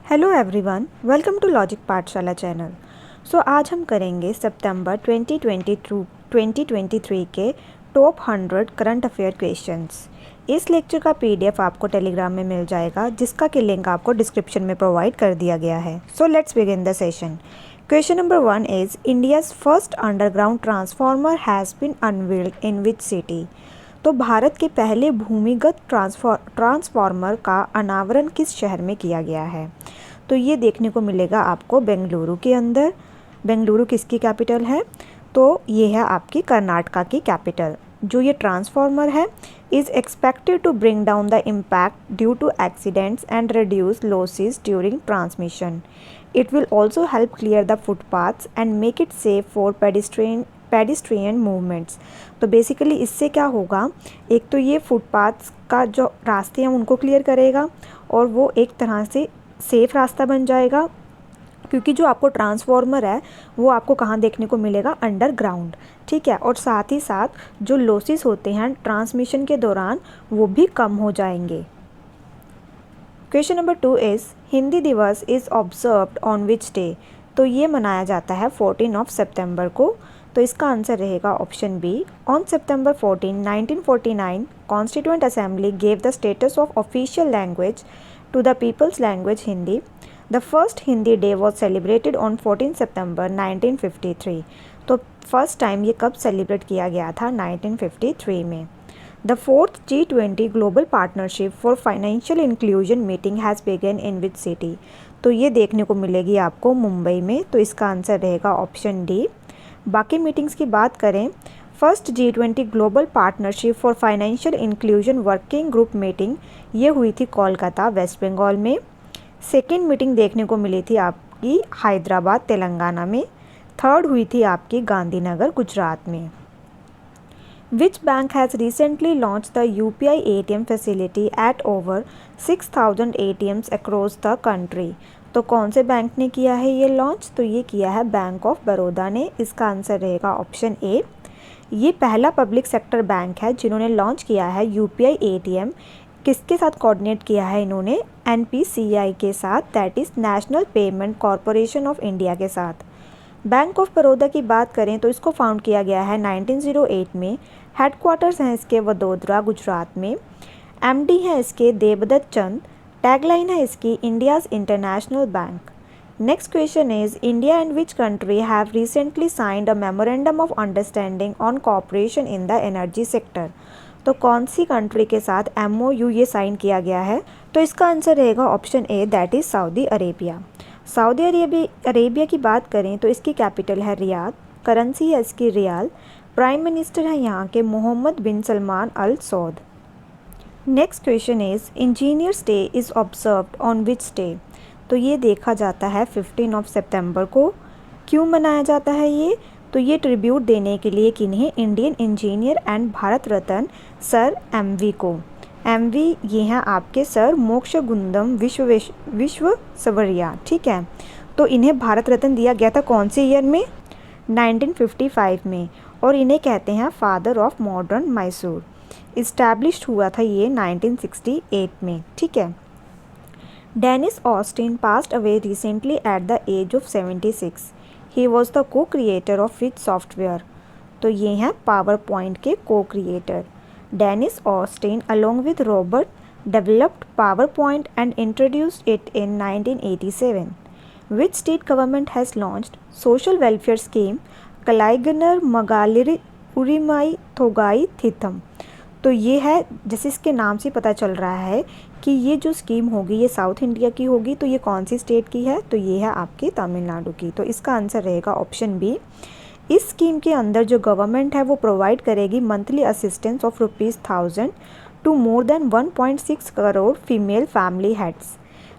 Hello everyone, welcome to logic Pathshala channel. आज हम करेंगे सितंबर 2023 के टॉप 100 करंट अफेयर क्वेश्चंस। इस लेक्चर का पीडीएफ आपको टेलीग्राम में मिल जाएगा, जिसका कि लिंक आपको डिस्क्रिप्शन में प्रोवाइड कर दिया गया है। Let's begin the session. Question number 1 is India's first underground transformer has been unveiled in which city. तो भारत के पहले भूमिगत ट्रांसफार्मर का अनावरण किस शहर में किया गया है? तो ये देखने को मिलेगा आपको बेंगलुरु के अंदर। बेंगलुरु किसकी कैपिटल है? तो ये है आपकी कर्नाटका की कैपिटल। जो ये ट्रांसफार्मर है is expected to bring down the impact due to accidents and reduce losses during transmission. It will also help clear the footpaths and make it safe for pedestrian movements. तो basically इससे क्या होगा, एक तो ये footpaths का जो रास्ते हैं उनको क्लियर करेगा और वो एक तरह से सेफ़ रास्ता बन जाएगा, क्योंकि जो आपको ट्रांसफार्मर है वो आपको कहाँ देखने को मिलेगा? अंडरग्राउंड। ठीक है, और साथ ही साथ जो लॉसेस होते हैं ट्रांसमिशन के दौरान वो भी कम हो जाएंगे। क्वेश्चन नंबर 2 इज़ हिंदी दिवस is observed on which day. तो ये मनाया जाता है 14 सितंबर को। तो इसका आंसर रहेगा option B. On September 14, 1949 constituent assembly gave the status of official language to the people's language Hindi. The first Hindi day was celebrated on 14 September 1953. तो फर्स्ट टाइम ये कब सेलिब्रेट किया गया था? 1953 में। The fourth G20 Global Partnership for Financial Inclusion meeting has begun in which city? तो ये देखने को मिलेगी आपको मुंबई में। तो इसका आंसर रहेगा ऑप्शन डी। बाकी मीटिंग्स की बात करें, first G20 global partnership for financial inclusion working group meeting ये हुई थी कोलकाता वेस्ट बंगाल में। सेकेंड मीटिंग देखने को मिली थी आपकी हैदराबाद तेलंगाना में। थर्ड हुई थी आपकी गांधीनगर गुजरात में। Which bank has recently launch the UPI ATM facility eight over 6000 ATMs across the country. तो कौन से बैंक ने किया है ये लॉन्च? तो ये किया है बैंक ऑफ बड़ौदा ने। इसका आंसर रहेगा ऑप्शन ए। ये पहला पब्लिक सेक्टर बैंक है जिन्होंने लॉन्च किया है UPI ATM। किसके साथ कोऑर्डिनेट किया है इन्होंने? NPCI के साथ, that is national payment corporation of India के साथ। बैंक ऑफ बड़ौदा की बात करें तो इसको फाउंड किया गया है 1908 में। हेडक्वार्टर्स हैं इसके वडोदरा गुजरात में। MD हैं इसके देवदत्त चंद। टैगलाइन है इसकी India's international bank. Next question is India and which country have recently signed a memorandum of understanding on cooperation in the energy sector? तो कौन सी कंट्री के साथ MOU ये साइन किया गया है? तो इसका आंसर रहेगा option A, that is Saudi Arabia. Saudi Arabia की बात करें तो इसकी कैपिटल है रियाद। करेंसी है इसकी रियाल। प्राइम मिनिस्टर है यहाँ के Mohammed bin Salman Al Saud. Next question is engineers day is observed on which day. तो ये देखा जाता है 15 सितंबर को। क्यों मनाया जाता है ये? तो ये ट्रिब्यूट देने के लिए किन्हें? Indian engineer and Bharat Ratna sir MV को। MV ये हैं आपके सर मोक्षगुंडम विश्वेश्वरैया। ठीक है, तो इन्हें भारत रत्न दिया गया था कौन से ईयर में? 1955 में। और इन्हें कहते हैं father of modern Mysore. Established हुआ था ये 1968 में। ठीक है। Dennis Austin passed away recently at the age of 76. He was the co-creator of which software? तो ये हैं PowerPoint के co-creator। Dennis Austin along with Robert developed PowerPoint and introduced it in 1987. Which state government has launched social welfare scheme Kalaiganar Magaliri Urimai Thogai Thitham? तो ये है, जैसे इसके नाम से पता चल रहा है कि ये जो स्कीम होगी ये साउथ इंडिया की होगी। तो ये कौन सी स्टेट की है? तो ये है आपकी तमिलनाडु की। तो इसका आंसर रहेगा ऑप्शन बी। इस स्कीम के अंदर जो गवर्नमेंट है वो प्रोवाइड करेगी monthly assistance of ₹1000 to more than 1.6 crore female family heads.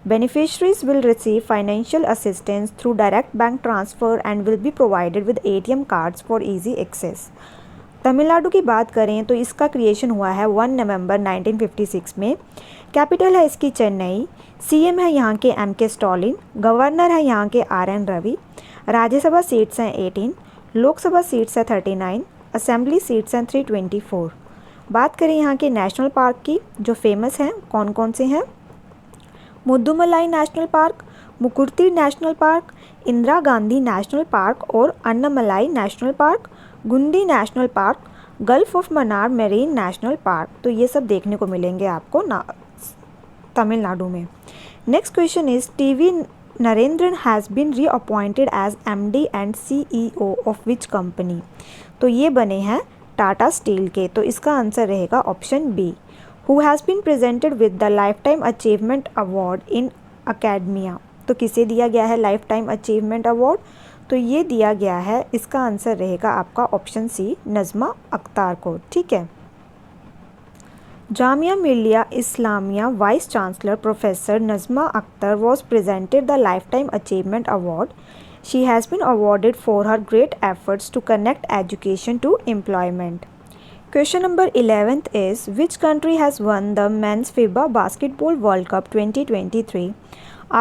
Beneficiaries will receive financial assistance through direct bank transfer and will be provided with ATM cards for easy access. Tamil Nadu की बात करें तो इसका क्रिएशन हुआ है 1 नवंबर 1956 में। कैपिटल है इसकी चेन्नई। CM है यहाँ के MK स्टालिन। गवर्नर है यहाँ के RN रवि। राज्यसभा सीट्स हैं 18। लोकसभा सीट्स हैं 39। असेंबली सीट्स हैं 324। बात करें यहाँ के नेशनल पार्क की जो फेमस हैं, कौन कौन से हैं? Mudumalai national park, Mukurthi national park, Indira Gandhi national park और Anamalai national park, Guindy national park, gulf of Mannar marine national park. तो ये सब देखने को मिलेंगे आपको तमिलनाडु में। Next question is T V Narendran has been reappointed as MD and CEO of which company. तो ये बने हैं टाटा स्टील के। तो इसका आंसर रहेगा option B. Who has been presented with the life time achievement award in academia. तो किसे दिया गया है लाइफ टाइम अचीवमेंट अवार्ड? तो ये दिया गया है, इसका आंसर रहेगा आपका ऑप्शन सी, नज़मा अख्तर को। ठीक है। Jamia Millia Islamia vice chancellor professor Najma Akhtar was presented the Lifetime Achievement Award. She has been awarded for her great efforts to connect education to employment. Question number 11th is which country has won the Men's FIBA Basketball World Cup 2023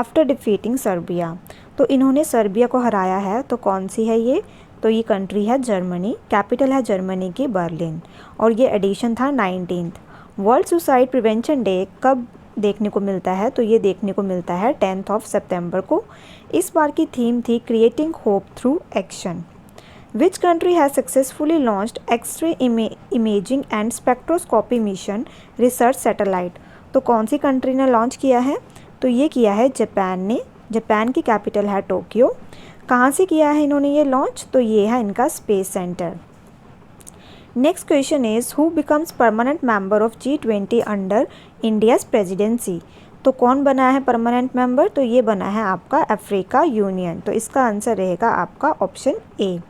after defeating Serbia? तो इन्होंने Serbia को हराया है। तो कौन सी है ये? तो ये कंट्री है जर्मनी, कैपिटल है जर्मनी की बर्लिन, और ये एडिशन था 19th। World suicide prevention day कब देखने को मिलता है? तो ये देखने को मिलता है 10th सितंबर को। इस बार की थीम थी creating hope through action. Which country has successfully launched xray imaging and spectroscopy mission research satellite. तो कौन सी कंट्री ने लॉन्च किया है? तो ये किया है जापान ने। जापान की कैपिटल है टोक्यो। कहाँ से किया है इन्होंने ये लॉन्च? तो ये है इनका space centre. Next question is who becomes permanent member of G20 under India's presidency. तो कौन बना है परमानेंट मेंबर? तो ये बना है आपका अफ्रीका यूनियन। तो इसका आंसर रहेगा आपका option A.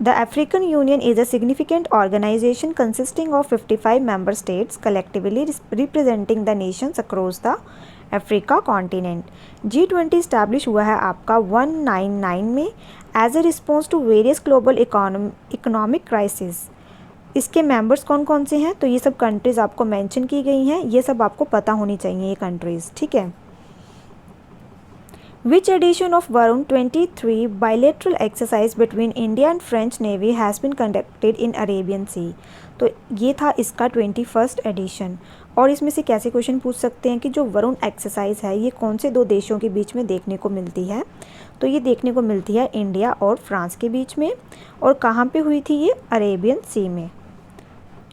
The African union is a significant organisation consisting of 55 member states collectively representing the nations across the Africa continent. G20 establish हुआ है आपका 199 में as a response to various global economic crisis. इसके members कौन कौन से हैं? तो ये सब कंट्रीज़ आपको मेंशन की गई हैं, ये सब आपको पता होनी चाहिए ये कंट्रीज़। ठीक है। Which edition of Varun 23 bilateral exercise between India and French Navy has been conducted in Arabian Sea? तो ये था इसका 21st एडिशन। और इसमें से कैसे क्वेश्चन पूछ सकते हैं कि जो वरुण एक्सरसाइज है ये कौन से दो देशों के बीच में देखने को मिलती है? तो ये देखने को मिलती है इंडिया और फ्रांस के बीच में। और कहाँ पे हुई थी ये? अरेबियन सी में।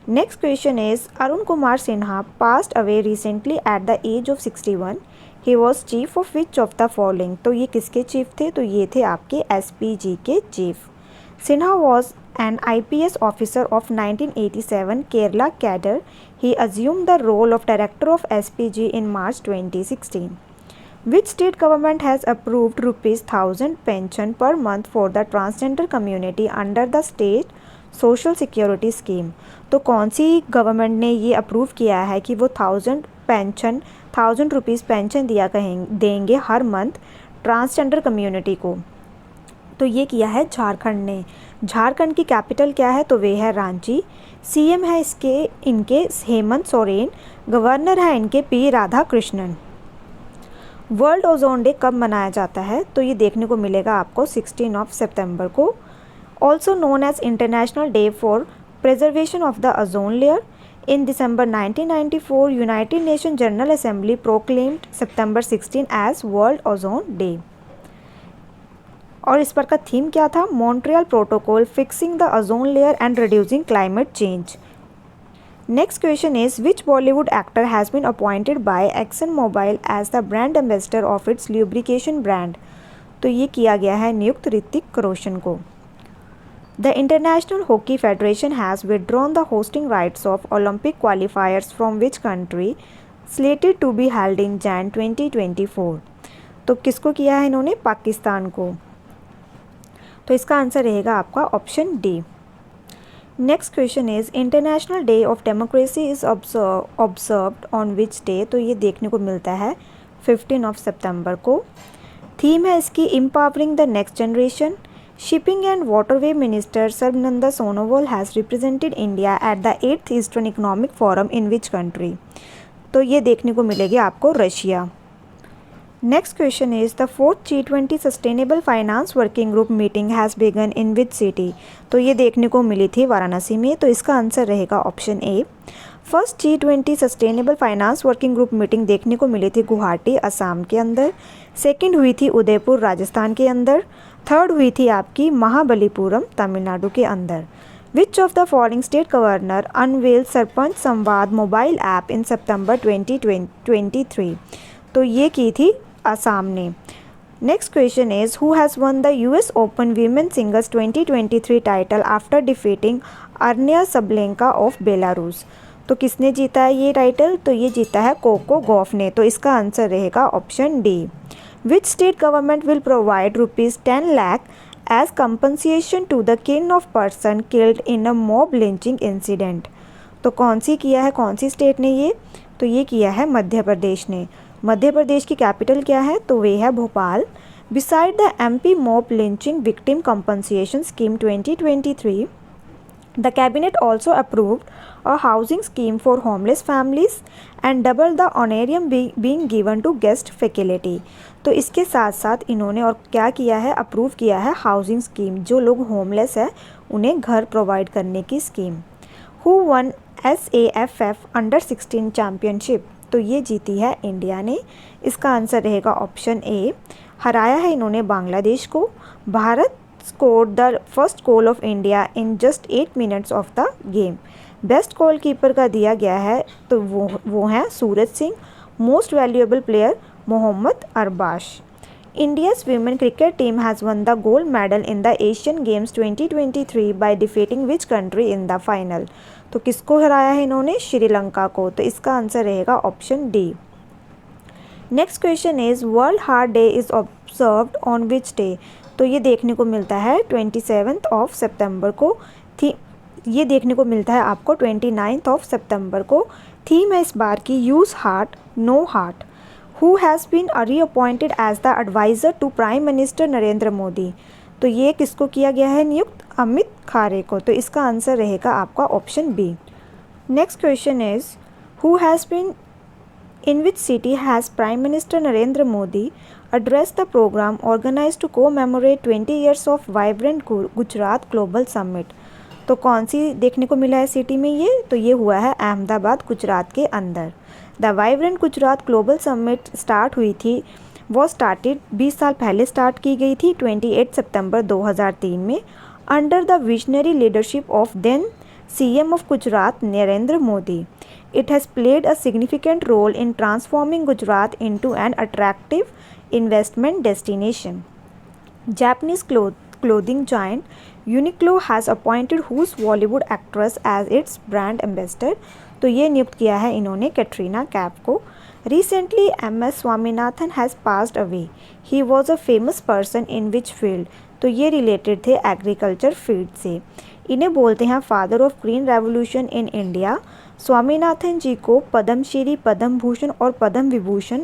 Next question is Arun Kumar Sinha passed away recently at the age of 61। He was chief of which of the following. तो ये किसके चीफ थे? तो ये थे आपके SPG के chief. Sinha was an IPS officer of 1987 Kerala cadre. He assumed the role of director of SPG in March 2016. Which state government has approved ₹1,000 pension per month for the transgender community under the state social security scheme? तो कौन सी government ने ये approve किया है कि वो 1,000 rupees pension देंगे हर month transgender community को? तो ये किया है झारखंड ने। झारखंड की कैपिटल क्या है? तो वे है रांची। CM है इनके हेमंत सोरेन। गवर्नर है इनके P Radhakrishnan. World ozone day कब मनाया जाता है? तो ये देखने को मिलेगा आपको 16 सितंबर को। Also known as international day for preservation of the ozone layer. In December 1994 united nation general assembly proclaimed September 16 as world ozone day. और इस पर का थीम क्या था? Montreal protocol fixing the ozone layer and reducing climate change. Next question is which Bollywood actor has been appointed by ExxonMobil as the brand ambassador of its lubrication brand. तो ये किया गया है नियुक्त ऋतिक रोशन को। The international hockey federation has withdrawn the hosting rights of Olympic qualifiers from which country slated to be held in Jan 2024। तो किसको किया है इन्होंने? पाकिस्तान को। तो इसका आंसर रहेगा आपका option D. Next question is international day of democracy is observed on which day. तो ये देखने को मिलता है 15 सितंबर को। थीम है इसकी empowering the next generation. Shipping and waterway minister Sarbananda Sonowal has represented India at the 8th eastern economic forum in which country. तो ये देखने को मिलेगी आपको Russia. Next question is the 4th G20 sustainable finance working group meeting has begun in which city. तो ये देखने को मिली थी वाराणसी में। तो इसका आंसर रहेगा ऑप्शन ए। First G20 sustainable finance working group meeting देखने को मिली थी गुवाहाटी असम के अंदर। सेकंड हुई थी उदयपुर राजस्थान के अंदर। थर्ड हुई थी आपकी महाबलीपुरम तमिलनाडु के अंदर। Which of the following state governor unveil Sarpanch Samvad mobile app इन सितंबर 2023? तो ये की थी असम ने। Next question is who has won the US open women singles 2023 title after defeating Arnia Sabalenka of Belarus? तो किसने जीता है ये टाइटल? तो ये जीता है कोको गॉफ ने। तो इसका आंसर रहेगा option D. Which state government will provide ₹10 lakh as compensation to the kin of person killed in a mob lynching incident? तो कौन सी किया है, कौन सी स्टेट ने ये? तो ये किया है मध्य प्रदेश ने। मध्य प्रदेश की कैपिटल क्या है? तो वे है Bhopal. Beside the MP mob lynching victim compensation scheme 2023, the cabinet also approved a housing scheme for homeless families and double the honorarium being given to guest faculty। तो इसके साथ साथ इन्होंने और क्या किया है, अप्रूव किया है हाउसिंग स्कीम, जो लोग होमलेस है उन्हें घर प्रोवाइड करने की scheme. Who one SAFF under 16 championship? तो ये जीती है इंडिया ने। इसका आंसर रहेगा ऑप्शन ए। हराया है इन्होंने बांग्लादेश को। Bharat scored the first goal of India in just 8 minutes of the game। Best goalkeeper का दिया गया है तो वो हैं Suraj Singh. Most valuable player Mohammed Arbash. India's women cricket team has won the gold medal in the Asian Games 2023 by defeating which country in the final? तो किसको हराया है इन्होंने? श्रीलंका को। तो इसका आंसर रहेगा option D. Next question is world heart day is observed on which day? तो ये देखने को मिलता है 27 सितंबर को। ये देखने को मिलता है आपको 29 सितंबर को। थीम है इस बार की use heart know heart. Who has been reappointed as the adviser to prime minister Narendra Modi? तो ये किसको किया गया है नियुक्त? अमित खारे को। तो इसका आंसर रहेगा आपका option B. Next question is who has been in which city has Prime Minister Narendra Modi addressed the program organized to commemorate 20 years of Vibrant Gujarat Global Summit? तो कौन सी देखने को मिला है सिटी में ये? तो ये हुआ है अहमदाबाद गुजरात के अंदर। The vibrant Gujarat global summit start हुई थी, वो स्टार्टेड 20 साल पहले स्टार्ट की गई थी 28 सितंबर 2003 में under the visionary leadership of then CM of Gujarat Narendra Modi। It has played a significant role in transforming Gujarat into an attractive investment destination। Japanese clothing giant Uniqlo has appointed whose Bollywood actress as its brand ambassador? तो ये नियुक्त किया है इन्होंने कैटरीना कैफ को। Recently MS Swaminathan has passed away। He was a famous person in which field? तो ये related थे एग्रीकल्चर फील्ड से। इन्हें बोलते हैं father of green revolution in India. Swaminathan ji को पद्मश्री, पद्म भूषण और पद्म विभूषण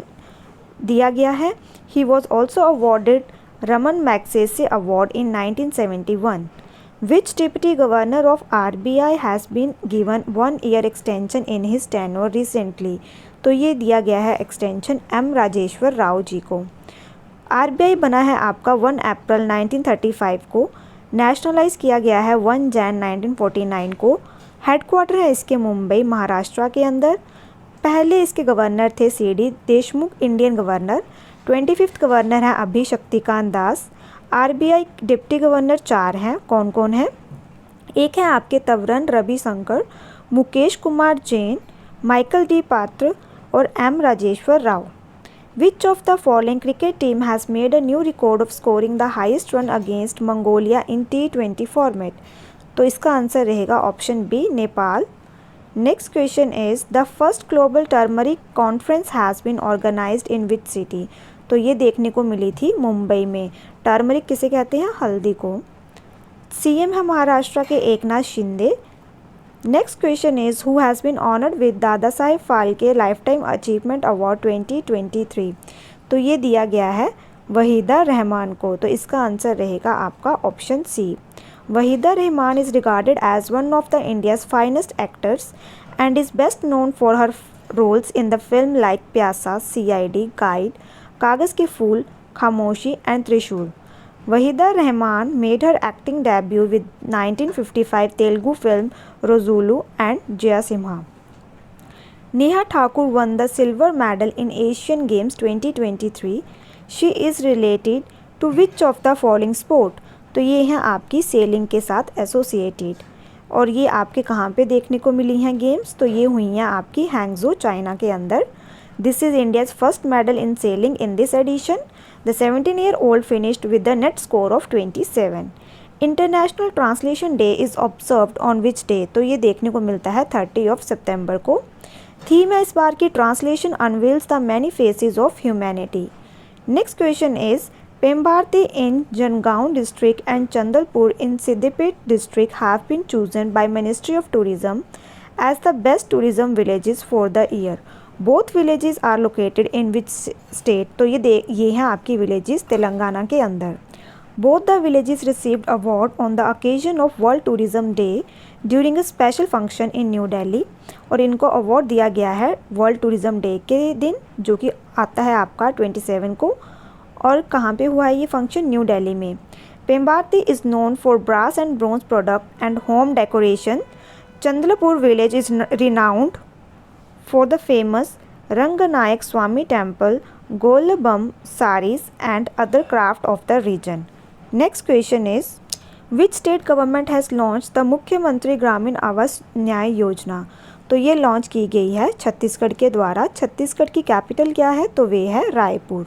दिया गया है। He was also awarded Ramon Magsaysay award in 1971। Which deputy governor of RBI has been given 1 year extension in his tenure recently? तो ये दिया गया है एक्सटेंशन M राजेश्वर राव जी को। RBI बना है आपका 1 अप्रैल 1935 को। नेशनलाइज किया गया है 1 जैन 1949 को। हेडक्वार्टर है इसके मुंबई महाराष्ट्र के अंदर। पहले इसके गवर्नर थे CD Deshmukh, Indian governor. 25th governor हैं अभी Shaktikanta Das. RBI deputy governor 4 हैं, कौन कौन है? एक है आपके तवरन रविशंकर, मुकेश कुमार जैन, माइकल D पात्र और M Rajeshwar Rao. Which of the following cricket team has made a new record of scoring the highest run against Mongolia in T20 format? तो इसका आंसर रहेगा option B Nepal. Next question is the first global turmeric conference has been organised in which city? तो ये देखने को मिली थी मुंबई में। Turmeric किसे कहते हैं? हल्दी को। CM है महाराष्ट्र के Eknath Shinde. Next question is who has been honoured with Dada Saheb Phalke life time achievement award 2023? तो ये दिया गया है वहीदा रहमान को। तो इसका आंसर रहेगा आपका option C. Waheeda Rehman is regarded as one of the India's finest actors and is best known for her roles in the film like Pyaasa, CID, Guide, Kaagaz ke फूल, खामोशी एंड त्रिशूल। Waheeda Rehman made her acting debut with 1955 Telugu film Rozulu and Jayasimha। Neha Thakur won the silver medal in Asian Games 2023. She is related to which of the following sport? तो ये हैं आपकी selling के साथ associated, और ये आपके कहाँ पे देखने को मिली हैं गेम्स? तो ये हुई हैं आपकी हैंगजो चाइना के अंदर। This is India's first medal in sailing in this edition. The 17-year-old finished with the net score of 27. International translation day is observed on which day? तो ये देखने को मिलता है 30 सितंबर को। थीम है इस बार की translation unveils the many faces of humanity. Next question is Pembarthi in Jangaon district and Chandlapur in Siddipet district have been chosen by ministry of tourism as the best tourism villages for the year. Both villages are located in which state? तो ये हैं आपकी villages Telangana के अंदर। Both the villages received award on the occasion of World Tourism Day during a special function in New Delhi, और इनको award दिया गया है वर्ल्ड टूरिज़्म डे के दिन, जो कि आता है आपका 27 को। और कहाँ पे हुआ है ये फंक्शन? न्यू दिल्ली में। Pembarthi is known for brass and bronze product and home decoration. Chandlapur village is renowned for the famous Ranganayak Swami temple, Golabam saris and other craft of the region. Next question is, which state government has launched the मुख्यमंत्री ग्रामीण आवास न्याय योजना? तो ये launch की गई है छत्तीसगढ़ के द्वारा। छत्तीसगढ़ की कैपिटल क्या है? तो वे है रायपुर।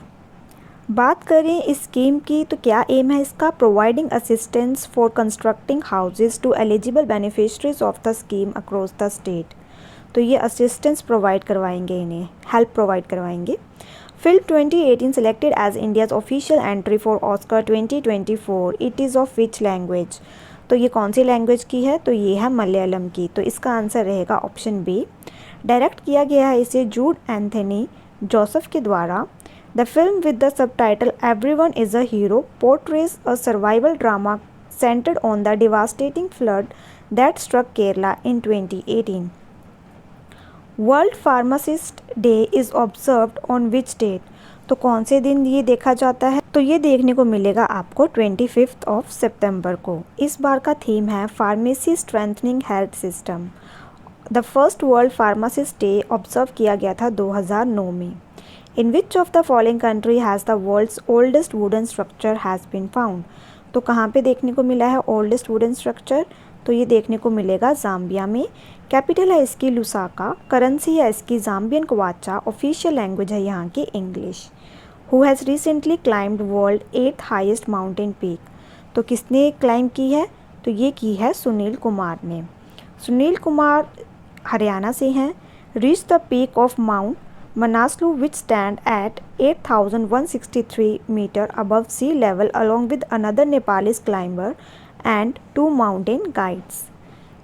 बात करें इस स्कीम की तो क्या एम है इसका? Providing assistance for constructing houses to eligible beneficiaries of the scheme across the state. तो ये असिस्टेंस प्रोवाइड करवाएंगे, इन्हें हेल्प प्रोवाइड करवाएंगे। Film 2018 selected as India's official entry for Oscar 2024, it is of which language? तो ये कौन सी language की है? तो ये है मलयालम की। तो इसका आंसर रहेगा ऑप्शन बी। डायरेक्ट किया गया है इसे जूड एंथनी जोसेफ के द्वारा। The film with the subtitle everyone is a hero portrays a survival drama centred on the devastating flood that struck Kerala in 2018। World pharmacist day is observed on which date? तो कौन से दिन ये देखा जाता है? तो ये देखने को मिलेगा आपको 25 सितंबर को। इस बार का थीम है pharmacy strengthening health system. The first world pharmacist day observe किया गया था 2009 में। In which of the following country has the world's oldest wooden structure has been found? तो कहाँ पे देखने को मिला है ओल्डेस्ट वुडन स्ट्रक्चर? तो ये देखने को मिलेगा ज़ाम्बिया में। कैपिटल है इसकी लुसाका, करेंसी है इसकी ज़ाम्बियन क्वाचा, ऑफिशियल लैंग्वेज है यहाँ की English. Who has recently climbed world 8th highest mountain peak? तो किसने क्लाइम की है? तो ये की है सुनील कुमार ने। सुनील कुमार हरियाणा से हैं। Reach the peak of mount Manaslu which stand at 8,163 metre above sea level along with another Nepalese climber and 2 mountain guides.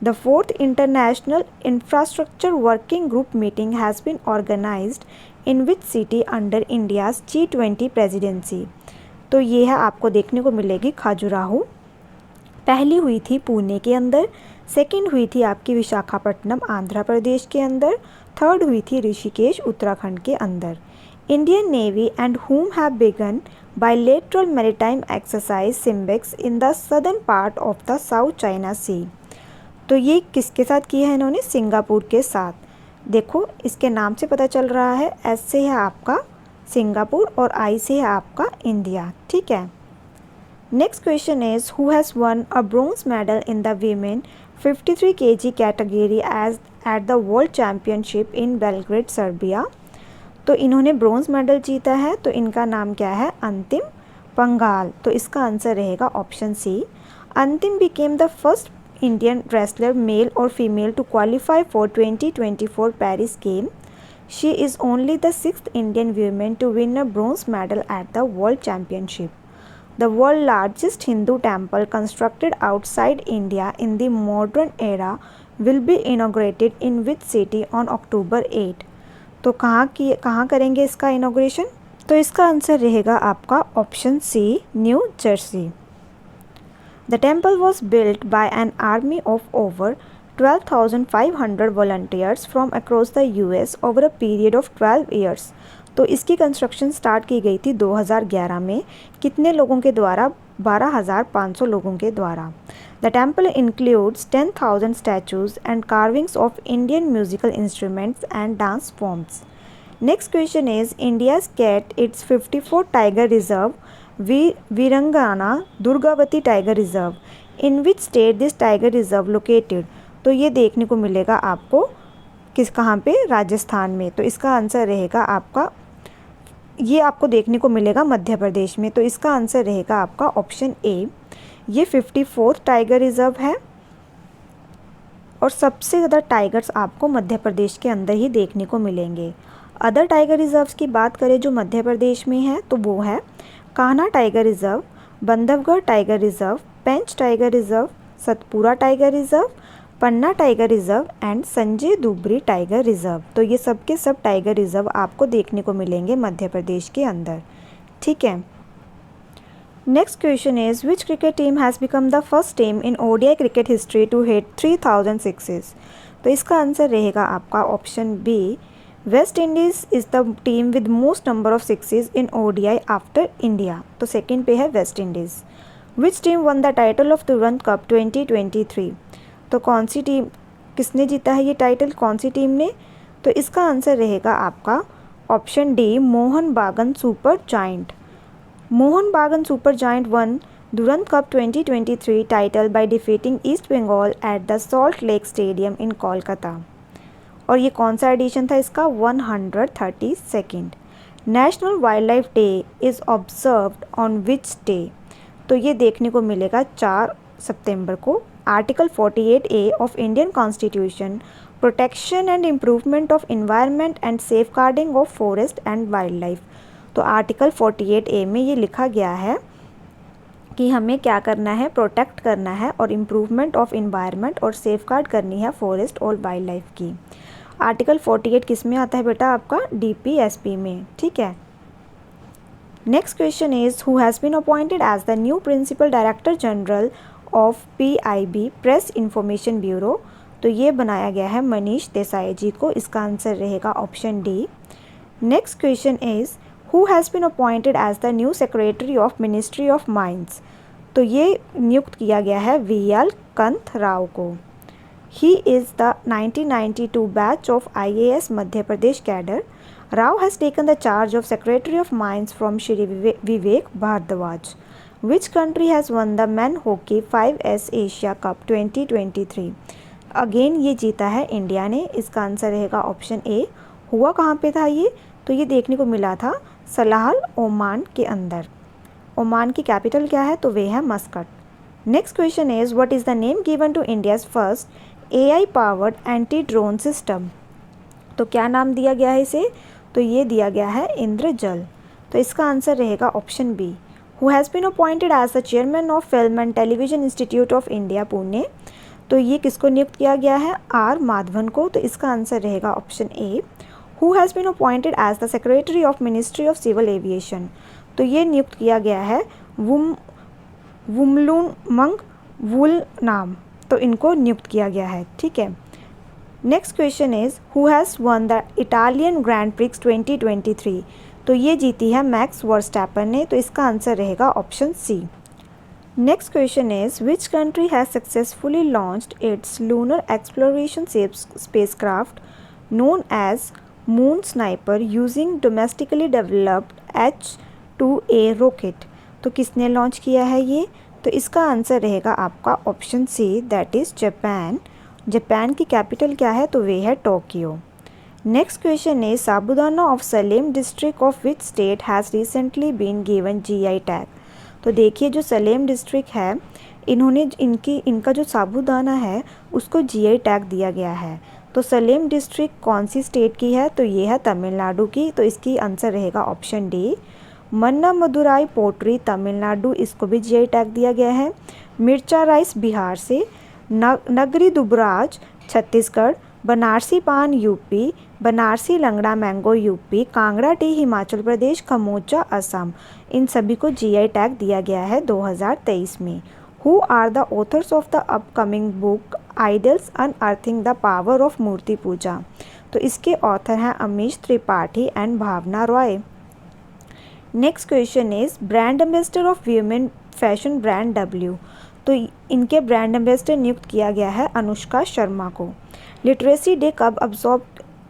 The 4th International Infrastructure Working Group meeting has been organized in which city under India's G20 presidency? तो ये है आपको देखने को मिलेगी खजुराहो। पहली हुई थी पुणे के अंदर, सेकंड हुई थी आपकी विशाखापट्टनम आंध्र प्रदेश के अंदर, थर्ड हुई थी ऋषिकेश उत्तराखंड के अंदर। Indian Navy and whom have begun bilateral maritime exercise SIMBEX in the southern part of the South China Sea? तो ये किसके साथ की है इन्होंने? सिंगापुर के साथ। देखो इसके नाम से पता चल रहा है, एस से है आपका सिंगापुर और आई से है आपका इंडिया। ठीक है। Next question is who has won a bronze medal in the women 53 kg category as at the world championship in Belgrade Serbia? तो इन्होंने ब्रोंज मेडल जीता है। तो इनका नाम क्या है? अंतिम पंघाल। तो इसका आंसर रहेगा option C. Antim became the first Indian wrestler male और female to qualify for 2024 Paris game. She is only the 6th Indian women to win a bronze medal at the world championship. The world largest Hindu temple constructed outside India in the modern era will be inaugurated in which city on October 8? तो कहाँ करेंगे इसका inauguration? तो इसका answer रहेगा आपका option C, New Jersey. The temple was built by an army of over 12,500 volunteers from across the US over a period of 12 years। तो इसकी कंस्ट्रक्शन स्टार्ट की गई थी 2011 में। कितने लोगों के द्वारा? 12,500 लोगों के द्वारा। The temple includes 10,000 statues and carvings of Indian musical instruments and dance forms. Next question is India's gets its 54 tiger reserve Veerangana Durgavati tiger reserve. In which state this tiger reserve located? तो ये देखने को मिलेगा आपको कहाँ पे? राजस्थान में। तो इसका आंसर रहेगा आपका, ये आपको देखने को मिलेगा मध्य प्रदेश में। तो इसका आंसर रहेगा आपका ऑप्शन ए। ये 54 टाइगर रिजर्व है और सबसे ज़्यादा टाइगर्स आपको मध्य प्रदेश के अंदर ही देखने को मिलेंगे। अदर टाइगर रिजर्व्स की बात करें जो मध्य प्रदेश में है तो वो है Kanha tiger reserve, Bandhavgarh tiger reserve, Pench tiger reserve, Satpura tiger reserve, Panna tiger reserve and Sanjay Dubri tiger reserve. तो ये सब के सब टाइगर रिजर्व आपको देखने को मिलेंगे मध्य प्रदेश के अंदर। ठीक है। Next question is which cricket team has become the first team in ODI cricket history to hit 3000 sixes? तो इसका आंसर रहेगा आपका option B. West Indies is the team with most number of sixes in ODI after India. तो second पे है West Indies. Which team won the title of Durand Cup 2023? तो कौन सी team, किसने जीता है ये टाइटल, कौन सी टीम ने? तो इसका आंसर रहेगा आपका option D, Mohan Bagan Super Giant. Mohun Bagan Super Giant won Durand Cup 2023 title by defeating East Bengal at the Salt Lake stadium in Kolkata. और ये कौन सा एडिशन था इसका? 132nd। National wildlife day is observed on which day? तो ये देखने को मिलेगा 4 सितंबर को। Article 48A of Indian constitution, protection and improvement of environment and safeguarding of forest and wildlife. तो आर्टिकल 48A में ये लिखा गया है कि हमें क्या करना है? प्रोटेक्ट करना है और इम्प्रूवमेंट ऑफ इन्वायरमेंट और सेफगार्ड करनी है फॉरेस्ट और वाइल्ड लाइफ की। आर्टिकल 48 किस में आता है बेटा? आपका DPSP में। ठीक है। Next question is who has been appointed as the new principal director general of PIB press information bureau? तो ये बनाया गया है मनीष देसाई जी को। इसका आंसर रहेगा option D. Next question is who has been appointed as the new secretary of ministry of mines? तो ये नियुक्त किया गया है VL कंथ राव को। He is the 1992 batch of IAS Madhya Pradesh cadre. Rao has taken the charge of Secretary of Mines from Shri Vivek Bhardwaj. Which country has won the Men Hockey 5S Asia Cup 2023? Again ये जीता है India ने। इसका answer रहेगा option ए। हुआ कहाँ पे था ये? तो ये देखने को मिला था सलाहल, ओमान के अंदर। ओमान की कैपिटल क्या है? तो वे है Muscat. Next question is what is the name given to India's first AI powered anti drone system? तो क्या नाम दिया गया है इसे? तो ये दिया गया है इंद्रजल। तो इसका आंसर रहेगा option B. Who has been appointed as the chairman of film and television institute of India Pune? तो ये किसको नियुक्त किया गया है? R माधवन को। तो इसका आंसर रहेगा option A. Who has been appointed as the secretary of ministry of civil aviation? तो ये नियुक्त किया गया है वुमलुंग वुल नाम। तो इनको नियुक्त किया गया है। ठीक है। Next question is who has won the Italian grand prix 2023? तो ये जीती है मैक्स वर्स्टैपन ने। तो इसका आंसर रहेगा option C. Next question is which country has successfully launched its lunar exploration spacecraft known as moon sniper using domestically developed H-2A rocket? तो किसने लॉन्च किया है ये? तो इसका आंसर रहेगा आपका option C, that is Japan. Japan की कैपिटल क्या है? तो वे है Tokyo. Next question is sabudana of Salem district of which state has recently been given GI tag? तो देखिए जो सलेम डिस्ट्रिक्ट है इन्होंने इनका जो साबूदाना है उसको GI टैग दिया गया है। तो सलेम डिस्ट्रिक्ट कौन सी स्टेट की है? तो ये है तमिलनाडु की। तो इसकी आंसर रहेगा ऑप्शन डी। मन्ना मदुराई पोट्री तमिलनाडु, इसको भी GI टैग दिया गया है। मिर्चा राइस बिहार से, नगरी दुबराज छत्तीसगढ़, बनारसी पान UP, Banarasi Langda mango UP, Kangra tea Himachal Pradesh, gamosa Assam, इन सभी को GI टैग दिया गया है 2023 में। Who are the authors of the upcoming book idols unearthing the power of murti puja? तो इसके ऑथर हैं Amish Tripathi and Bhavna Roy. Next question is brand ambassador of women fashion brand W. तो इनके ब्रांड एम्बेसडर नियुक्त किया गया है अनुष्का शर्मा को। लिटरेसी डे कब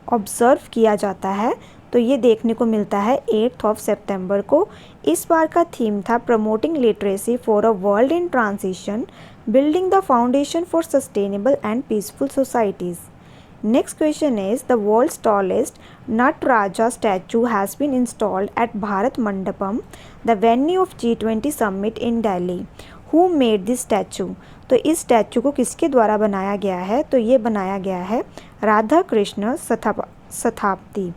ऑब्जर्व किया जाता है, तो ये देखने को मिलता है 8 सितंबर को। इस बार का थीम था promoting literacy for a world in transition, building the foundation for sustainable and peaceful societies. Next question is the world's tallest Nataraja statue has been installed at Bharat Mandapam, the venue of G20 summit in Delhi. Who made this statue? तो इस statue को किसके द्वारा बनाया गया है, तो ये बनाया गया है राधा कृष्ण शताब्दी।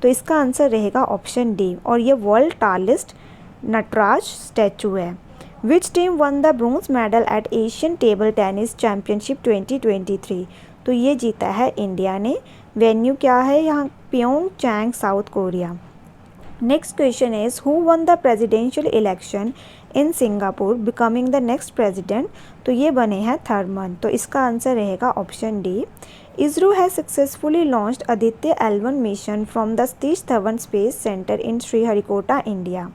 तो इसका आंसर रहेगा ऑप्शन डी और ये वर्ल्ड टालेस्ट नटराज स्टैचू है। विच team won the bronze medal eight Asian table tennis championship 2023? तो ये जीता है इंडिया ने। वेन्यू क्या है यहाँ, Pyeongchang South Korea. Next question is who won the presidential election in Singapore becoming the next president? तो ये बने हैं थर्मन। तो इसका आंसर रहेगा option D. ISRO has successfully launched Aditya L1 mission from the Satish Dhawan space centre in Sriharikota India.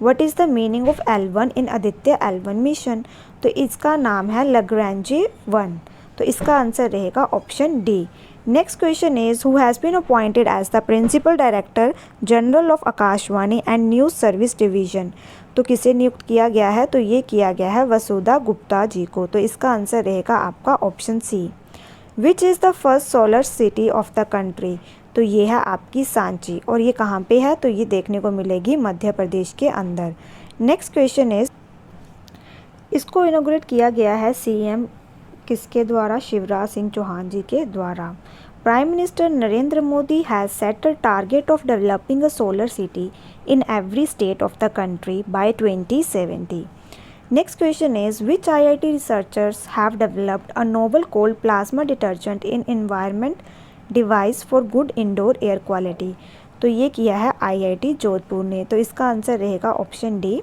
What is the meaning of L1 इन Aditya L1 mission? तो इसका नाम है लग्रांजे 1। तो इसका आंसर रहेगा option D. Next question is who has been appointed as the principal director general of Akashvani and news service division? तो किसे नियुक्त किया गया है, तो ये किया गया है वसुधा गुप्ता जी को। तो इसका आंसर रहेगा आपका option C. Which is the first solar city of the country? तो ये है आपकी सांची और ये कहाँ पे है, तो ये देखने को मिलेगी मध्य प्रदेश के अंदर। नेक्स्ट क्वेश्चन इज इसको इनॉग्रेट किया गया है सीएम किसके द्वारा? शिवराज सिंह चौहान जी के द्वारा। Prime minister Narendra Modi has set a target of developing a solar city in every state of the country bye 2070। Next question is which IIT researchers have developed a novel cold plasma detergent in environment device for good indoor air quality? तो ये किया है IIT Jodhpur ने। तो इसका answer रहेगा option D.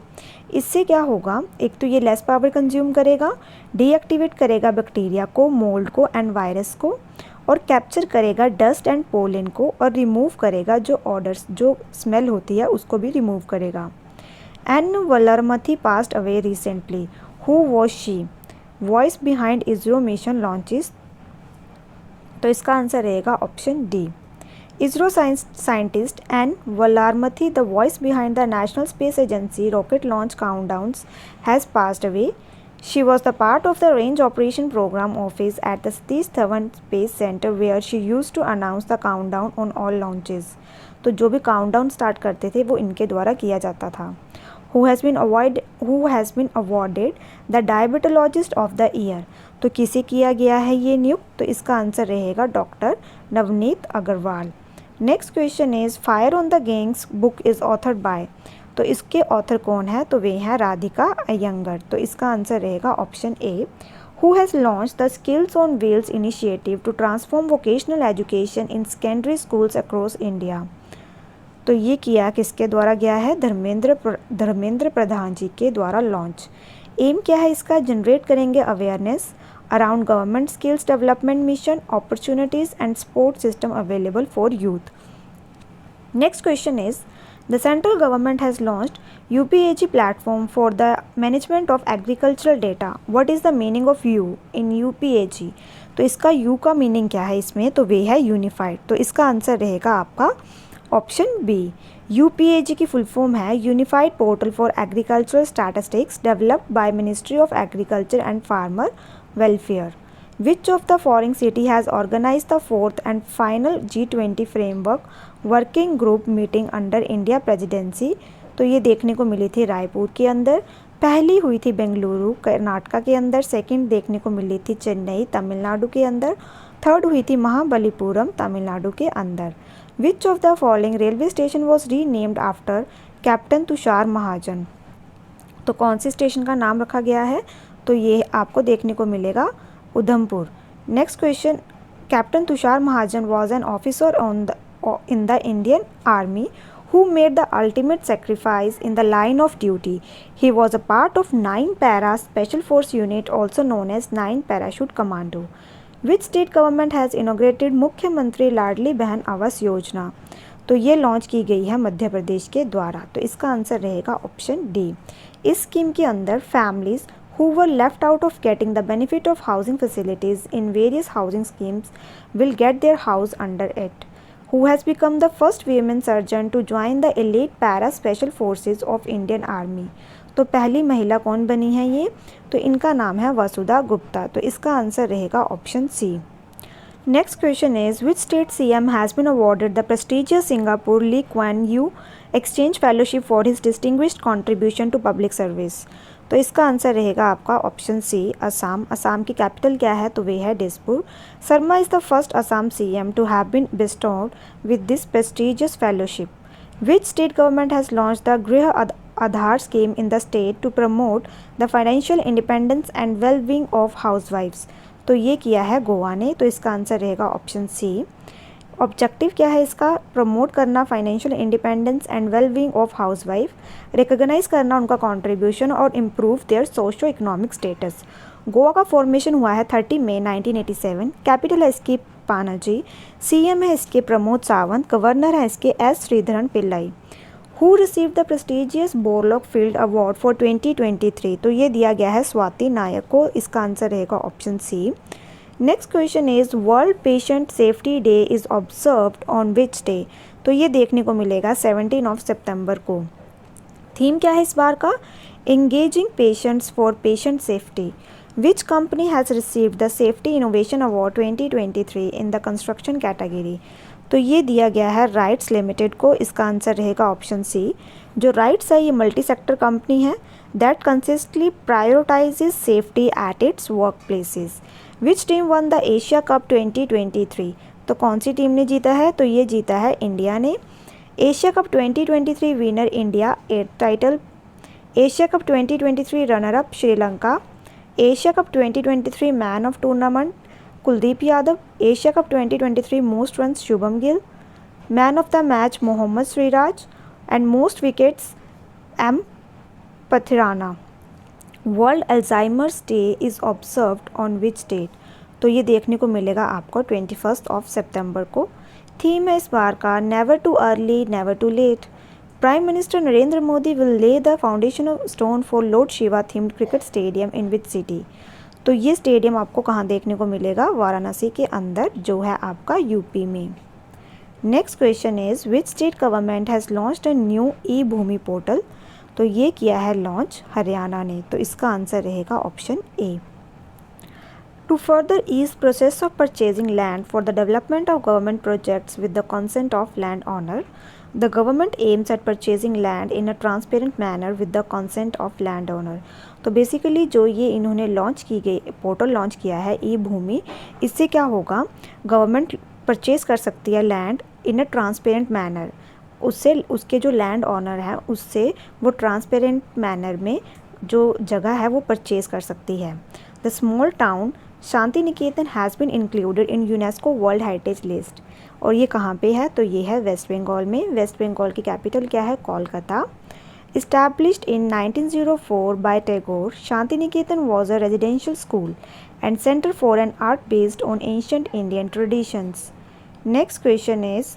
इससे क्या होगा, एक तो ये लेस पावर कंज्यूम करेगा, डीएक्टिवेट करेगा बैक्टीरिया को, मोल्ड को एंड वायरस को, और कैप्चर करेगा डस्ट एंड पोलन को, और रिमूव करेगा जो ऑडर्स जो स्मेल होती है उसको भी रिमूव करेगा। N Valarmathi passed away recently. Who was she? Voice behind ISRO mission launches? तो इसका आंसर रहेगा option D. ISRO scientist N. Valaramathi, the voice behind the National Space Agency rocket launch countdowns, has passed away. She was the part of the Range Operation Program Office at the Satish Dhawan Space Center where she used to announce the countdown on all launches. तो जो भी countdown start करते थे वो इनके द्वारा किया जाता था। Who has been awarded the Diabetologist of the Year? तो किसे किया गया है ये नियुक्त? तो इसका आंसर रहेगा doctor Navneet Agarwal. Next question is fire on the gangs book is authored by? तो इसके ऑथर कौन है? तो वे हैं राधिका अयंगर। तो इसका आंसर रहेगा option A. Who has launch the skills on wheels initiative to transform vocational education in secondary schools across India? तो ये किया किसके द्वारा गया है? धर्मेंद्र प्रधान जी के द्वारा लॉन्च। एम क्या है इसका? जनरेट करेंगे awareness around government skills development mission, opportunities and support system available for youth. Next question is the central government has launched UPAG platform for the management of agricultural data. What is the meaning of U in UPAG? तो इसका U का meaning क्या है इसमें? तो वे है unified. तो इसका आंसर रहेगा आपका ऑप्शन बी। UPAG की फुल फॉर्म है unified portal for agricultural statistics developed by ministry of agriculture and farmer welfare. Which of the following city has organized the fourth and final G20 framework working group meeting under India presidency? तो ये देखने को मिली थी रायपुर के अंदर, पहली हुई थी बेंगलुरु कर्नाटका के अंदर, सेकंड देखने को मिली थी चेन्नई तमिलनाडु के अंदर, थर्ड हुई थी महाबलीपुरम तमिलनाडु के अंदर। Which of the following railway station was renamed after captain Tushar Mahajan? तो कौन सी स्टेशन का नाम रखा गया है? तो ये आपको देखने को मिलेगा Udhampur. Next question, captain Tushar Mahajan was an officer in the Indian army who made the ultimate sacrifice in the line of duty. He was a part of 9 Para Special Force Unit also known as 9 Parachute Commando. Which state government has inaugurated मुख्यमंत्री लाडली बहन आवास योजना। तो ये launch की गई है मध्य प्रदेश के द्वारा। तो इसका आंसर रहेगा ऑप्शन डी। इस स्कीम के अंदर families who were left out of getting the benefit of housing facilities in various housing schemes will get their house under it. Who has become the first women surgeon to join the elite para special forces of Indian Army? तो पहली महिला कौन बनी है ये? तो इनका नाम है वसुधा गुप्ता। तो इसका आंसर रहेगा option C. Next question is, which state CM has been awarded the prestigious Singapore Lee Kuan Yew Exchange Fellowship for his distinguished contribution to public service? तो इसका आंसर रहेगा आपका ऑप्शन सी, असम। असम की कैपिटल क्या है? तो वे है Dispur. Sharma is the first Assam CM to have been bestowed with this prestigious fellowship. Which state government has launched the Griha Aadhaar scheme in the state to promote the financial independence and well-being of housewives? तो ये किया है गोवा ने। तो इसका answer रहेगा option सी। Objective क्या है इसका? प्रमोट करना financial independence and wellbeing of housewife, recognise करना उनका कंट्रीब्यूशन और improve their socio economic status. Goa का फॉर्मेशन हुआ है 30 मई 1987। कैपिटल है इसकी पानाजी। CM है इसके प्रमोद सावंत। गवर्नर है इसके S Sreedharan Pillai. Who receive the prestigious Borlaug field award for 2023? तो ये दिया गया है स्वाति नायक को। इसका आंसर रहेगा option C. Next question is, world patient safety day is observed on which day? तो ये देखने को मिलेगा 17 सितंबर को। थीम क्या है इस बार का? Engaging patients for patient safety. Which company has received the safety innovation award 2023 in the construction category? तो ये दिया गया है राइट्स लिमिटेड को। इसका आंसर रहेगा ऑप्शन सी। जो राइट्स है ये मल्टी सेक्टर कंपनी है that consistently prioritises safety at its workplaces. Which team won the Asia cup 2023? तो कौन सी टीम ने जीता है? तो ये जीता है इंडिया ने। Asia cup 2023 winner India 8 title. Asia cup 2023 runner up Sri Lanka. Asia cup 2023 man of tournament Kuldeep Yadav. Asia cup 2023 most runs Shubman Gill. Man of the match Mohammed Siraj and most wickets M Pathirana. World Alzheimer's day is observed on which date? तो ये देखने को मिलेगा आपको 21 सितंबर को। Theme है इस बार का never too early never too late. Prime minister Narendra Modi will lay the foundation stone for lord Shiva themed cricket stadium in which city? तो ये स्टेडियम आपको कहाँ देखने को मिलेगा? वाराणसी के अंदर, जो है आपका यूपी में। Next question is, which state government has launched a new e Bhoomi portal? तो ये किया है लॉन्च हरियाणा ने। तो इसका आंसर रहेगा option A. To further ease process of purchasing land for the development of government projects with the consent of land owner, the government aims at purchasing land in a transparent manner with the consent of land owner. तो basically जो ये इन्होंने launch की गई portal launch किया है ई भूमि, इससे क्या होगा? गवर्नमेंट परचेज कर सकती है land in a transparent manner. उससे उसके जो लैंड ऑनर है उससे वो ट्रांसपेरेंट मैनर में जो जगह है वो परचेज कर सकती है। The small town Shanti Niketan has been included in UNESCO world heritage list. और ये कहाँ पे है? तो ये है वेस्ट बंगाल में। वेस्ट बंगाल की कैपिटल क्या है? Kolkata. Established in 1904 by Tagore, Shantiniketan was a residential school and center for an art based on ancient Indian traditions. Next question is,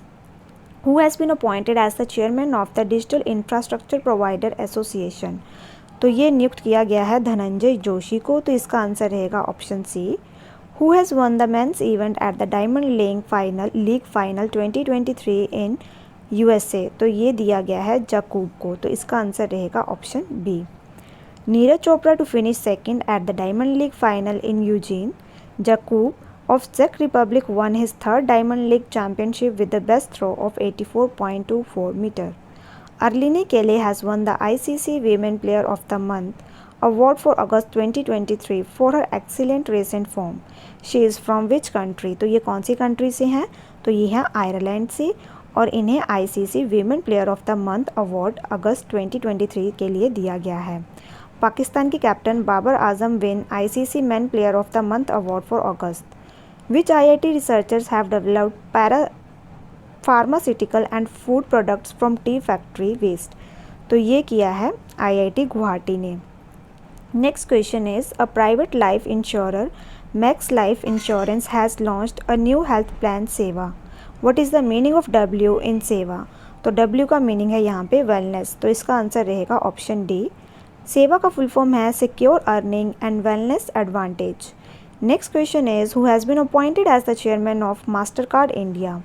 who has been appointed as the chairman of the Digital Infrastructure Provider Association? तो ये नियुक्त किया गया है धनंजय जोशी को। तो इसका answer रहेगा option C. Who has won the men's event at the Diamond League Final 2023 in USA? तो ये दिया गया है जकूब को। तो इसका आंसर रहेगा option B. Neeraj Chopra to finish second at the Diamond League final in Eugene. Jakub of Czech Republic won his third Diamond League championship with the best throw of 84.24 meter. Arlene Kelly has won the ICC Women Player of the Month award for August 2023 for her excellent recent form. She is from which country? तो ये कौन सी country से हैं? तो ये है Ireland से और इन्हें ICC Women Player of the Month award अगस्त 2023 के लिए दिया गया है। पाकिस्तान के captain Babar Azam win ICC Men Player of the Month award for अगस्त। Which IIT researchers have developed pharmaceutical and food products from tea factory waste? तो ये किया है IIT गुवाहाटी ने। Next question is, a private life insurer Max Life Insurance has launched a new health plan सेवा. What is the meaning of W in सेवा? तो W का meaning है यहाँ पे वेलनेस, तो इसका आंसर रहेगा ऑप्शन डी. सेवा का फुल फॉर्म है secure earning and wellness advantage. Next question is who has been appointed as the chairman of Mastercard India.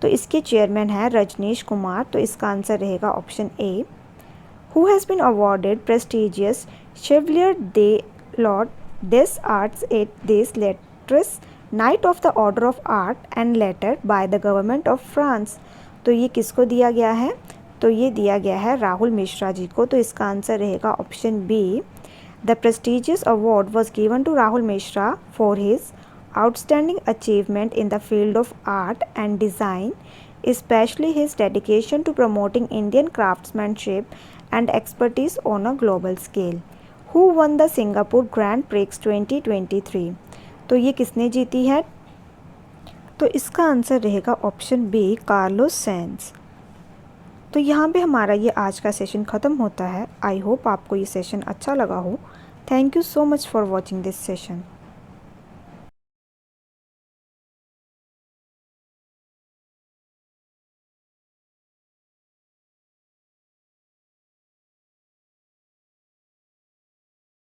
तो इसके चेयरमैन हैं रजनीश कुमार, तो इसका आंसर रहेगा option A. Who has been awarded prestigious chevalier de l'ordre des arts et des lettres knight of the order of art and letter by the government of France. तो ये किसको दिया गया है? तो ये दिया गया है राहुल मिश्रा जी को, तो इसका आंसर रहेगा option B. The prestigious award was given to Rahul Mishra for his outstanding achievement in the field of art and design, especially his dedication to promoting Indian craftsmanship and expertise on a global scale. Who won the Singapore Grand Prix 2023? तो ये किसने जीती है? तो इसका answer रहेगा option B Carlos Sainj. तो यहाँ पे हमारा ये आज का सेशन ख़त्म होता है. आई होप आपको ये सेशन अच्छा लगा हो. Thank you so much for watching this session.